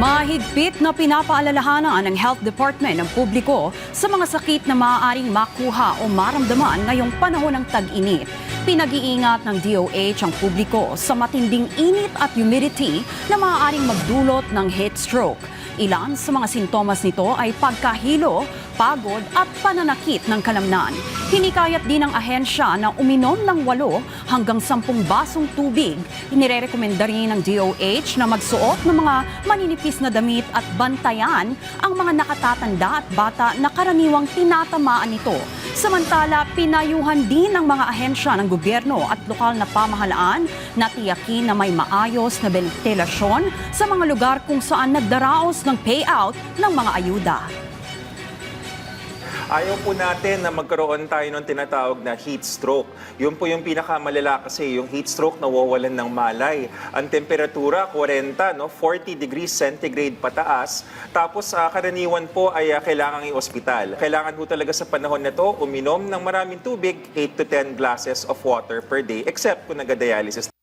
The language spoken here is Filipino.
Mahigpit na pinapaalalahanan ng Health Department ng publiko sa mga sakit na maaaring makuha o maramdaman ngayong panahon ng tag-init. Pinag-iingat ng DOH ang publiko sa matinding init at humidity na maaaring magdulot ng heat stroke. Ilan sa mga sintomas nito ay pagkahilo, pagod at pananakit ng kalamnan. Hinikayat din ng ahensya na uminom ng 8 hanggang 10 basong tubig. Inirekomenda rin ng DOH na magsuot ng mga maninipis na damit at bantayan ang mga nakatatanda at bata na karaniwang tinatamaan nito. Samantala, pinayuhan din ng mga ahensya ng gobyerno at lokal na pamahalaan na tiyakin na may maayos na bentilasyon sa mga lugar kung saan nagdaraos ng payout ng mga ayuda. Ayaw po natin na magkaroon tayo ng tinatawag na heat stroke. Yun po yung pinakamalala kasi yung heat stroke nawawalan ng malay. Ang temperatura 40, 40 degrees centigrade pataas. Tapos karaniwan po ay kailangang i-ospital. Kailangan po talaga sa panahon na to uminom ng maraming tubig, 8 to 10 glasses of water per day except kung nag-dialysis.